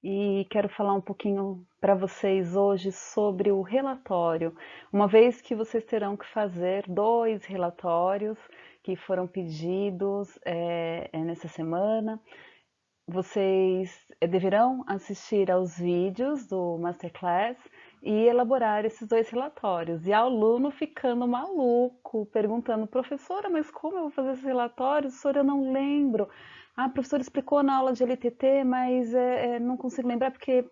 e quero falar um pouquinho para vocês hoje sobre o relatório. Uma vez que vocês terão que fazer 2 relatórios que foram pedidos nessa semana, vocês deverão assistir aos vídeos do Masterclass e elaborar esses 2 relatórios. E aluno ficando maluco, perguntando, professora, mas como eu vou fazer esses relatórios? Professora, eu não lembro. Ah, a professora explicou na aula de LTT, mas não consigo lembrar porque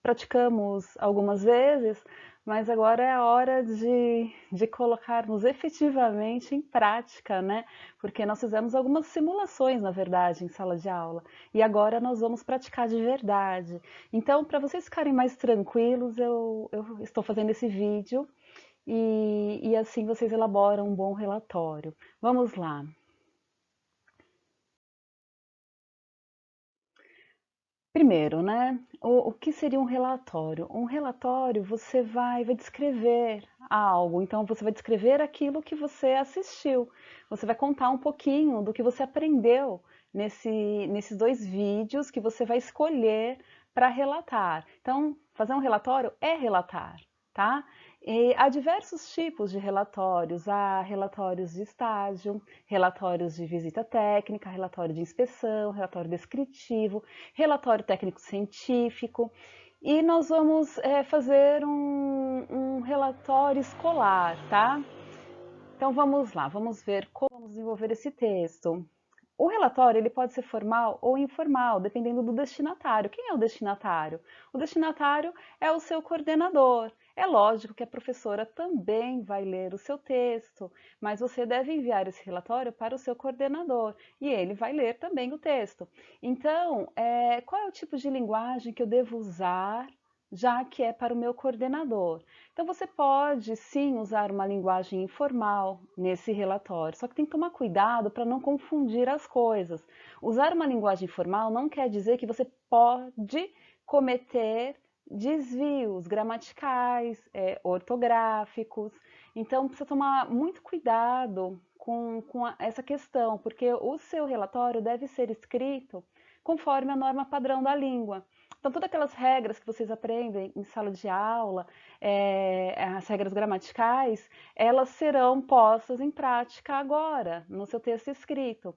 praticamos algumas vezes, mas agora é a hora de colocarmos efetivamente em prática, né? Porque nós fizemos algumas simulações, na verdade, em sala de aula, e agora nós vamos praticar de verdade. Então, para vocês ficarem mais tranquilos, eu estou fazendo esse vídeo e assim vocês elaboram um bom relatório. Vamos lá. Primeiro, né, o que seria um relatório? Um relatório você vai descrever algo, então você vai descrever aquilo que você assistiu. Você vai contar um pouquinho do que você aprendeu nesses 2 vídeos que você vai escolher para relatar. Então, fazer um relatório é relatar, tá? E há diversos tipos de relatórios. Há relatórios de estágio, relatórios de visita técnica, relatório de inspeção, relatório descritivo, relatório técnico-científico, e nós vamos fazer um relatório escolar, tá? Então vamos lá, vamos ver como desenvolver esse texto. O relatório ele pode ser formal ou informal, dependendo do destinatário. Quem é o destinatário? O destinatário é o seu coordenador. É lógico que a professora também vai ler o seu texto, mas você deve enviar esse relatório para o seu coordenador e ele vai ler também o texto. Então, qual é o tipo de linguagem que eu devo usar, já que é para o meu coordenador? Então, você pode sim usar uma linguagem informal nesse relatório, só que tem que tomar cuidado para não confundir as coisas. Usar uma linguagem formal não quer dizer que você pode cometer desvios gramaticais, ortográficos. Então, precisa tomar muito cuidado com essa questão, porque o seu relatório deve ser escrito conforme a norma padrão da língua. Então, todas aquelas regras que vocês aprendem em sala de aula, as regras gramaticais, elas serão postas em prática agora, no seu texto escrito.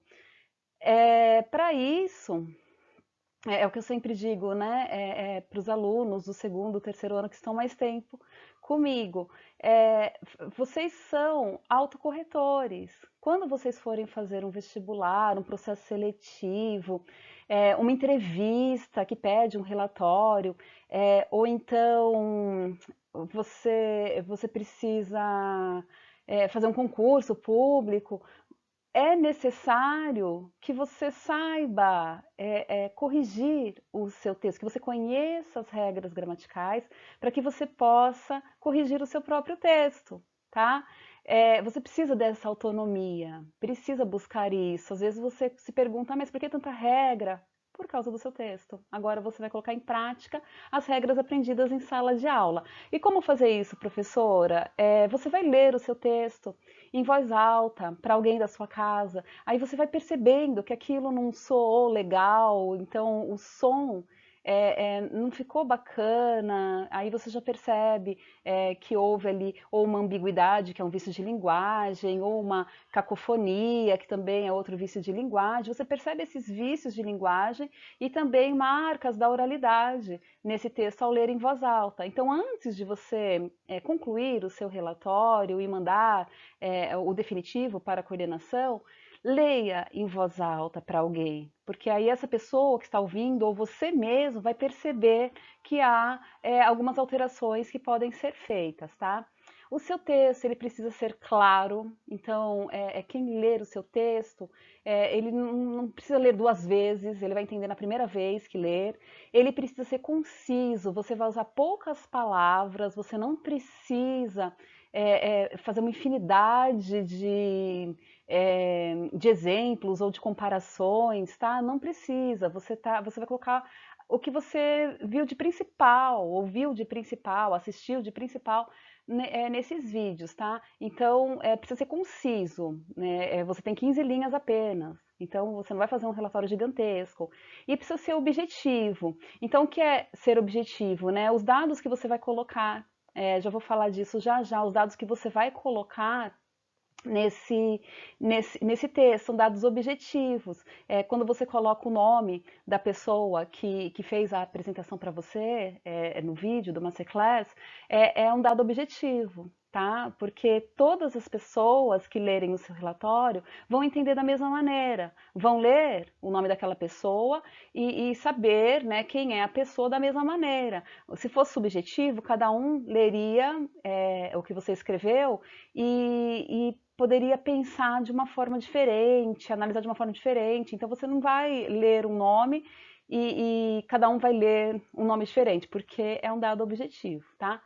Para isso, é o que eu sempre digo, né, para os alunos do segundo, terceiro ano que estão mais tempo comigo, vocês são autocorretores. Quando vocês forem fazer um vestibular, um processo seletivo, uma entrevista que pede um relatório, ou então você precisa fazer um concurso público, é necessário que você saiba corrigir o seu texto, que você conheça as regras gramaticais, para que você possa corrigir o seu próprio texto, tá? Você precisa dessa autonomia, precisa buscar isso. Às vezes você se pergunta, mas por que tanta regra? Por causa do seu texto. Agora você vai colocar em prática as regras aprendidas em sala de aula. E como fazer isso, professora? Você vai ler o seu texto em voz alta para alguém da sua casa. Aí você vai percebendo que aquilo não soou legal, então o som não ficou bacana. Aí você já percebe que houve ali ou uma ambiguidade, que é um vício de linguagem, ou uma cacofonia, que também é outro vício de linguagem. Você percebe esses vícios de linguagem e também marcas da oralidade nesse texto ao ler em voz alta. Então, antes de você concluir o seu relatório e mandar o definitivo para a coordenação, leia em voz alta para alguém, porque aí essa pessoa que está ouvindo ou você mesmo vai perceber que há algumas alterações que podem ser feitas, tá? O seu texto ele precisa ser claro, então quem ler o seu texto, ele não precisa ler 2 vezes, ele vai entender na primeira vez que ler. Ele precisa ser conciso, você vai usar poucas palavras, você não precisa fazer uma infinidade de exemplos ou de comparações, tá? Não precisa, você vai colocar o que você viu de principal, ouviu de principal, assistiu de principal nesses vídeos, tá? Então, precisa ser conciso, né? Você tem 15 linhas apenas, então você não vai fazer um relatório gigantesco. E precisa ser objetivo. Então, o que é ser objetivo, né? Os dados que você vai colocar, já vou falar disso já já, os dados que você vai colocar nesse texto, são dados objetivos. Quando você coloca o nome da pessoa que fez a apresentação para você no vídeo do Masterclass, é um dado objetivo, tá? Porque todas as pessoas que lerem o seu relatório vão entender da mesma maneira, vão ler o nome daquela pessoa e saber, né, quem é a pessoa da mesma maneira. Se fosse subjetivo, cada um leria o que você escreveu e poderia pensar de uma forma diferente, analisar de uma forma diferente. Então você não vai ler um nome e cada um vai ler um nome diferente, porque é um dado objetivo, tá?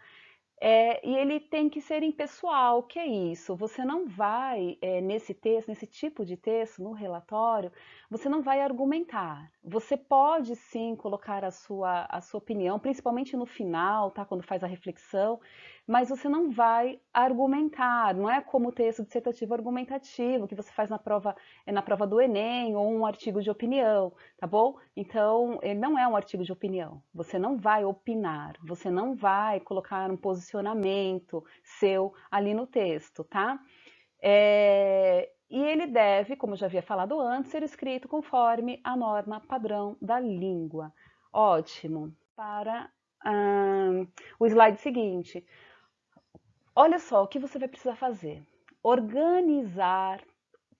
E ele tem que ser impessoal. O que é isso? Você não vai, nesse texto, nesse tipo de texto, no relatório, você não vai argumentar. Você pode sim colocar a sua opinião, principalmente no final, tá? Quando faz a reflexão, mas você não vai argumentar. Não é como o texto dissertativo argumentativo que você faz na prova do Enem ou um artigo de opinião, tá bom? Então, ele não é um artigo de opinião. Você não vai opinar, você não vai colocar um posicionamento seu ali no texto, tá? E ele deve, como eu já havia falado antes, ser escrito conforme a norma padrão da língua. Ótimo. Para o slide seguinte. Olha só o que você vai precisar fazer. Organizar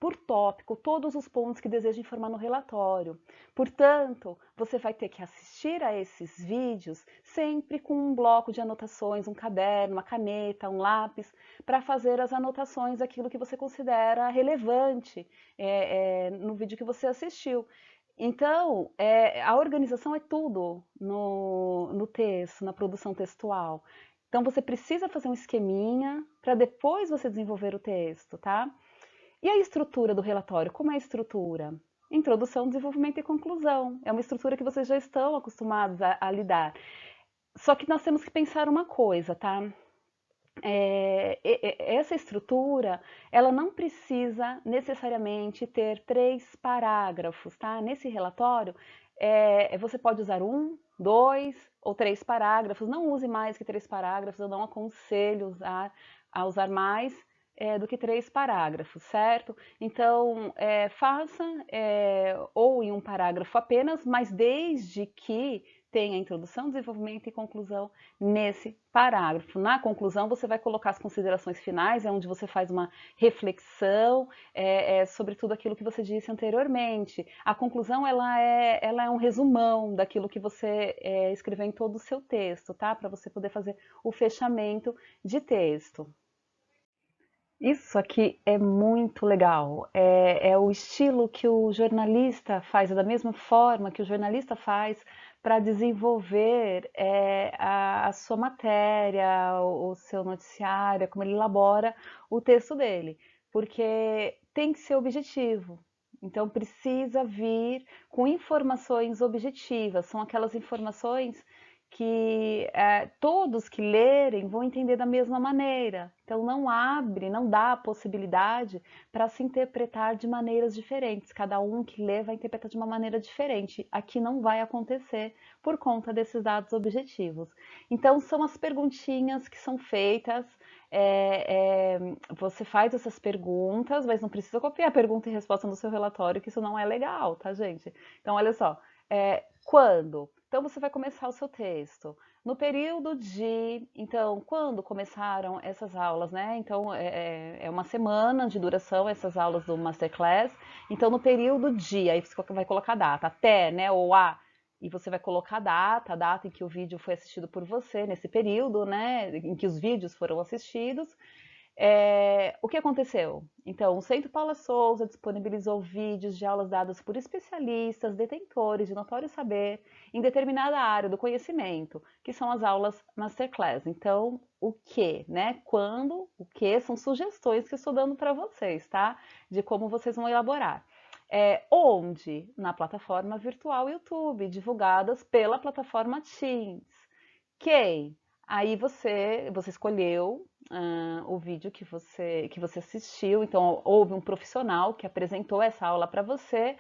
por tópico todos os pontos que deseja informar no relatório. Portanto, você vai ter que assistir a esses vídeos sempre com um bloco de anotações, um caderno, uma caneta, um lápis, para fazer as anotações daquilo que você considera relevante no vídeo que você assistiu. Então, a organização é tudo no texto, na produção textual. Então, você precisa fazer um esqueminha para depois você desenvolver o texto, tá? E a estrutura do relatório? Como é a estrutura? Introdução, desenvolvimento e conclusão. É uma estrutura que vocês já estão acostumados a lidar. Só que nós temos que pensar uma coisa, tá? Essa estrutura, ela não precisa necessariamente ter 3 parágrafos, tá? Nesse relatório, você pode usar 1, 2 ou 3 parágrafos. Não use mais que 3 parágrafos, eu não aconselho a usar mais do que 3 parágrafos, certo? Então, faça ou em um parágrafo apenas, mas desde que tenha introdução, desenvolvimento e conclusão nesse parágrafo. Na conclusão, você vai colocar as considerações finais, onde você faz uma reflexão sobre tudo aquilo que você disse anteriormente. A conclusão, ela é um resumão daquilo que você escreveu em todo o seu texto, tá? Para você poder fazer o fechamento de texto. Isso aqui é muito legal. É o estilo que o jornalista faz, é da mesma forma que o jornalista faz para desenvolver a sua matéria, o seu noticiário, como ele elabora o texto dele. Porque tem que ser objetivo. Então precisa vir com informações objetivas. São aquelas informações que todos que lerem vão entender da mesma maneira. Então não abre, não dá a possibilidade para se interpretar de maneiras diferentes. Cada um que lê vai interpretar de uma maneira diferente. Aqui não vai acontecer por conta desses dados objetivos. Então são as perguntinhas que são feitas. Você faz essas perguntas, mas não precisa copiar a pergunta e resposta no seu relatório, que isso não é legal, tá, gente? Então olha só, quando? Então você vai começar o seu texto. No período de. Então, quando começaram essas aulas, né? Então, é uma semana de duração essas aulas do Masterclass. Então, no período de. Aí você vai colocar a data, até, né? Ou a. E você vai colocar a data em que o vídeo foi assistido por você, nesse período, né? Em que os vídeos foram assistidos. O que aconteceu? Então, o Centro Paula Souza disponibilizou vídeos de aulas dadas por especialistas, detentores de notório saber em determinada área do conhecimento, que são as aulas Masterclass. Então, o que, né? Quando, o que são sugestões que eu estou dando para vocês, tá? De como vocês vão elaborar. Onde? Na plataforma virtual YouTube, divulgadas pela plataforma Teams. Quem? Aí você escolheu o vídeo que você assistiu, então houve um profissional que apresentou essa aula para você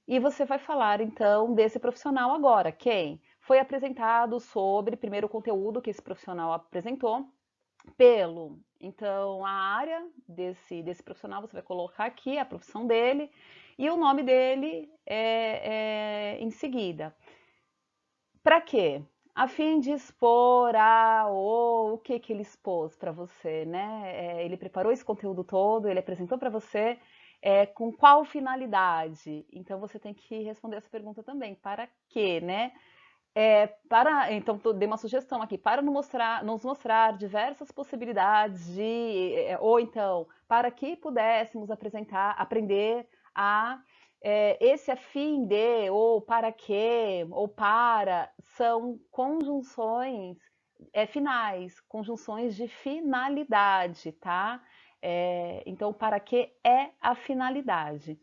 e você vai falar então desse profissional agora. Quem? Foi apresentado sobre primeiro o conteúdo que esse profissional apresentou, então, a área desse profissional, você vai colocar aqui a profissão dele e o nome dele em seguida. Para quê? A fim de expor o que ele expôs para você, né? Ele preparou esse conteúdo todo, ele apresentou para você, com qual finalidade? Então, você tem que responder essa pergunta também. Para quê, né? Então, dei uma sugestão aqui, para nos mostrar diversas possibilidades ou então, para que pudéssemos aprender a esse a fim de, ou para que, ou para, são conjunções finais, conjunções de finalidade, tá? Então, para que é a finalidade.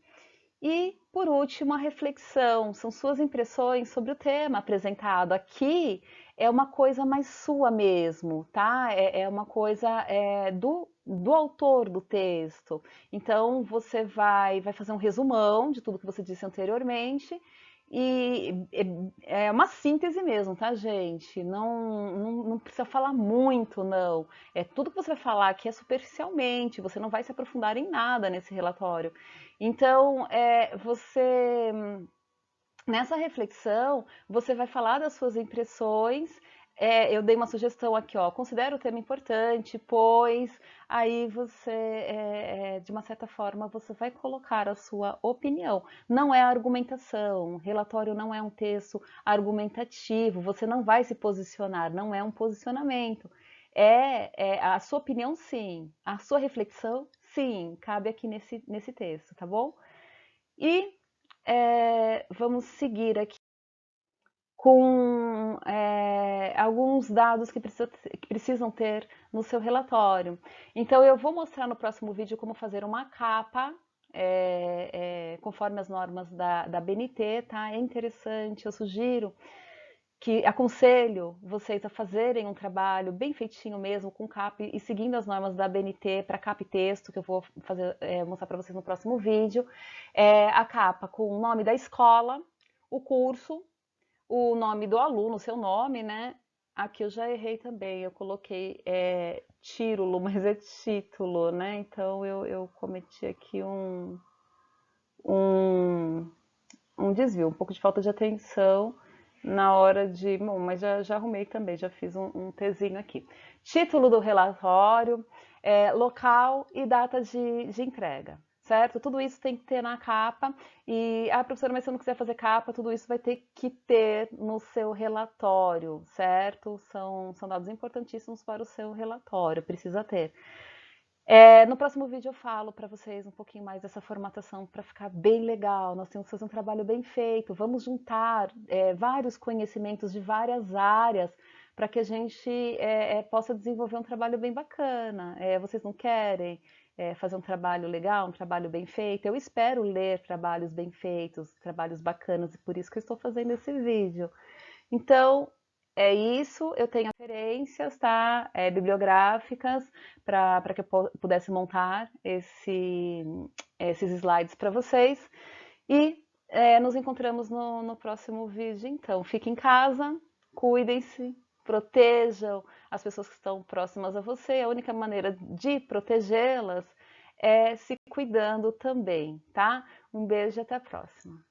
E, por último, a reflexão, são suas impressões sobre o tema apresentado. Aqui é uma coisa mais sua mesmo, tá? É uma coisa do autor do texto. Então, você vai fazer um resumão de tudo que você disse anteriormente e é uma síntese mesmo, tá, gente? Não precisa falar muito, não. Tudo que você vai falar aqui é superficialmente, você não vai se aprofundar em nada nesse relatório. Então, nessa reflexão, você vai falar das suas impressões. Eu dei uma sugestão aqui, ó, considero o tema importante, pois aí você, de uma certa forma, você vai colocar a sua opinião. Não é argumentação, relatório não é um texto argumentativo, você não vai se posicionar, não é um posicionamento. A sua opinião, sim, a sua reflexão, sim, cabe aqui nesse texto, tá bom? E vamos seguir aqui com alguns dados que precisam ter no seu relatório. Então, eu vou mostrar no próximo vídeo como fazer uma capa conforme as normas da BNT, tá? É interessante, eu sugiro que aconselho vocês a fazerem um trabalho bem feitinho mesmo, com CAP e seguindo as normas da BNT para CAP texto, que eu vou mostrar para vocês no próximo vídeo. A capa com o nome da escola, o curso, o nome do aluno, o seu nome, né? Aqui eu já errei também, eu coloquei título, mas é título, né? Então eu cometi aqui um, um desvio, um pouco de falta de atenção na hora de... Bom, mas já arrumei também, já fiz um Tzinho aqui. Título do relatório, local e data de entrega, certo? Tudo isso tem que ter na capa. E, professora, mas se eu não quiser fazer capa, tudo isso vai ter que ter no seu relatório, certo? São dados importantíssimos para o seu relatório, precisa ter. No próximo vídeo eu falo para vocês um pouquinho mais dessa formatação para ficar bem legal. Nós temos que fazer um trabalho bem feito. Vamos juntar vários conhecimentos de várias áreas para que a gente possa desenvolver um trabalho bem bacana. Vocês não querem fazer um trabalho legal, um trabalho bem feito? Eu espero ler trabalhos bem feitos, trabalhos bacanas, e por isso que eu estou fazendo esse vídeo. Então, é isso, eu tenho referências, tá? Bibliográficas, para que eu pudesse montar esses slides para vocês. E nos encontramos no próximo vídeo, então. Fiquem em casa, cuidem-se, protejam as pessoas que estão próximas a você. A única maneira de protegê-las é se cuidando também, tá? Um beijo e até a próxima.